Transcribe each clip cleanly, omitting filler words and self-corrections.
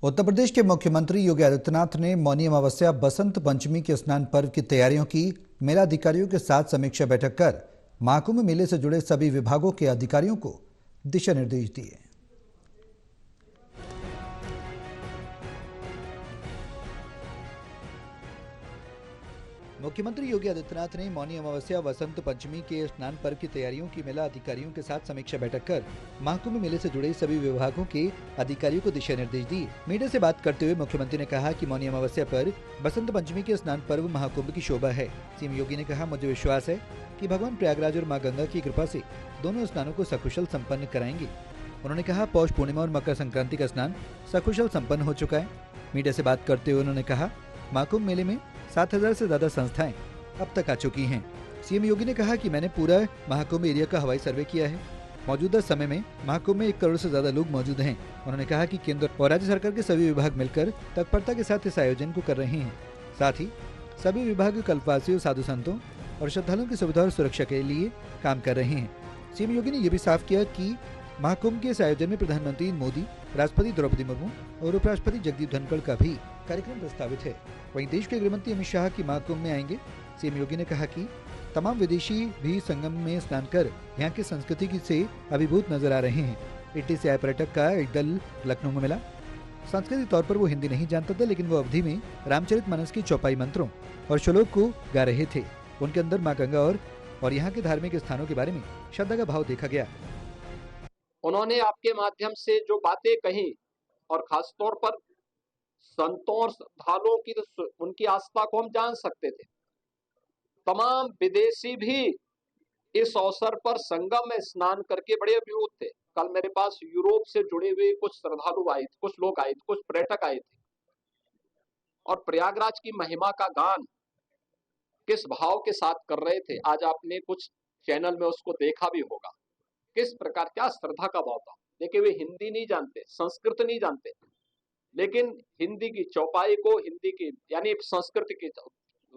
उत्तर प्रदेश के मुख्यमंत्री योगी आदित्यनाथ ने मौनी अमावस्या बसंत पंचमी के स्नान पर्व की तैयारियों की मेला अधिकारियों के साथ समीक्षा बैठक कर महाकुंभ मेले से जुड़े सभी विभागों के अधिकारियों को दिशा निर्देश दिए। मुख्यमंत्री योगी आदित्यनाथ ने मौनी अमावस्या वसंत पंचमी के स्नान पर्व की तैयारियों की मेला अधिकारियों के साथ समीक्षा बैठक कर महाकुंभ मेले से जुड़े सभी विभागों के अधिकारियों को दिशा निर्देश दिए। मीडिया से बात करते हुए मुख्यमंत्री ने कहा कि मौनी अमावस्या पर बसंत पंचमी के स्नान पर्व महाकुंभ की शोभा है। सीएम योगी ने कहा, मुझे विश्वास है कि भगवान प्रयागराज और माँ गंगा की कृपा से दोनों स्नानों को सकुशल सम्पन्न कराएंगे। उन्होंने कहा, पौष पूर्णिमा और मकर संक्रांति का स्नान सकुशल सम्पन्न हो चुका है। मीडिया से बात करते हुए उन्होंने कहा, महाकुंभ मेले में 7,000 से ज्यादा संस्थाएं अब तक आ चुकी हैं। सीएम योगी ने कहा कि मैंने पूरा महाकुंभ एरिया का हवाई सर्वे किया है। मौजूदा समय में महाकुंभ में 1 करोड़ से ज्यादा लोग मौजूद हैं। उन्होंने कहा कि केंद्र और राज्य सरकार के सभी विभाग मिलकर तत्परता के साथ इस आयोजन को कर रहे हैं। साथ ही सभी विभाग कल्पवासियों, साधु संतों और श्रद्धालुओं की सुविधा और सुरक्षा के लिए काम कर रहे हैं। सीएम योगी ने यह भी साफ किया कि महाकुंभ के इस आयोजन में प्रधानमंत्री मोदी, राष्ट्रपति द्रौपदी मुर्मू और उपराष्ट्रपति जगदीप धनखड़ का भी कार्यक्रम प्रस्तावित है। वहीं देश के गृहमंत्री अमित शाह की महाकुंभ में आएंगे। सीएम योगी ने कहा कि तमाम विदेशी भी संगम में स्नान कर यहाँ की संस्कृति से अभिभूत नजर आ रहे हैं। इटली से आए पर्यटक का एक दल लखनऊ में मिला। सांस्कृतिक तौर पर वो हिंदी नहीं जानता था, लेकिन वो अवधि में रामचरितमानस की चौपाई मंत्रों और श्लोक को गा रहे थे। उनके अंदर माँ गंगा और यहाँ के धार्मिक स्थानों के बारे में श्रद्धा का भाव देखा गया। उन्होंने आपके माध्यम से जो बातें कही और खासतौर पर संतों और श्रद्धालुओं की उनकी आस्था को हम जान सकते थे। तमाम विदेशी भी इस अवसर पर संगम में स्नान करके बड़े अभिभूत थे। कल मेरे पास यूरोप से जुड़े हुए कुछ श्रद्धालु आए थे, कुछ लोग आए थे, कुछ पर्यटक आए थे और प्रयागराज की महिमा का गान किस भाव के साथ कर रहे थे। आज आपने कुछ चैनल में उसको देखा भी होगा, किस प्रकार क्या श्रद्धा का भाव था। देखिए, वे हिंदी नहीं जानते, संस्कृत नहीं जानते, लेकिन हिंदी की चौपाई को, हिंदी की यानी संस्कृत के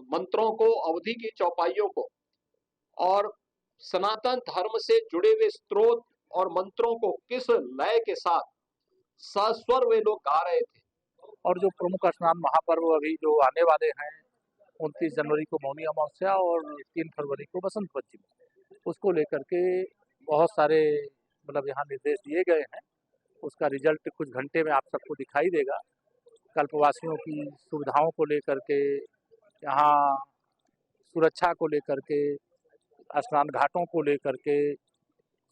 मंत्रों को, अवधि की चौपाइयों को और सनातन धर्म से जुड़े हुए स्त्रोत और मंत्रों को किस लय के साथ सस्वर वे लोग गा रहे थे। और जो प्रमुख स्नान महापर्व अभी जो आने वाले हैं, 29 जनवरी को मौनी अमावस्या और 3 फरवरी को बसंत पंचमी, उसको लेकर के बहुत सारे यहाँ निर्देश दिए गए हैं। उसका रिजल्ट कुछ घंटे में आप सबको दिखाई देगा। कल्पवासियों की सुविधाओं को लेकर के, यहाँ सुरक्षा को लेकर के, स्नान घाटों को लेकर के,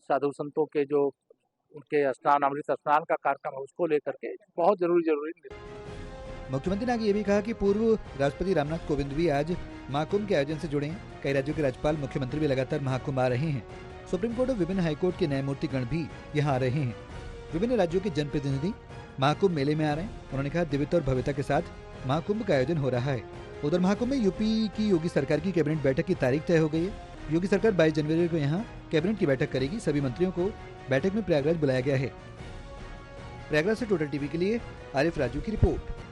साधु संतों के जो उनके स्नान, अमृत स्नान का कार्यक्रम है, उसको लेकर के बहुत जरूरी। मुख्यमंत्री ने आगे ये भी कहा कि पूर्व राष्ट्रपति रामनाथ कोविंद भी आज महाकुंभ के आयोजन से जुड़े हैं। कई राज्यों के राज्यपाल, मुख्यमंत्री भी लगातार महाकुंभ आ रहे हैं। सुप्रीम कोर्ट और विभिन्न हाईकोर्ट के न्यायमूर्ति गण भी यहाँ आ रहे हैं। विभिन्न राज्यों के जनप्रतिनिधि महाकुंभ मेले में आ रहे हैं। उन्होंने कहा, दिव्यता और भव्यता के साथ महाकुंभ का आयोजन हो रहा है। उधर महाकुंभ में यूपी की योगी सरकार की कैबिनेट बैठक की तारीख तय हो गई है। योगी सरकार 22 जनवरी को यहाँ कैबिनेट की बैठक करेगी। सभी मंत्रियों को बैठक में प्रयागराज बुलाया गया है। प्रयागराज से टोटल टीवी के लिए आरिफ राजू की रिपोर्ट।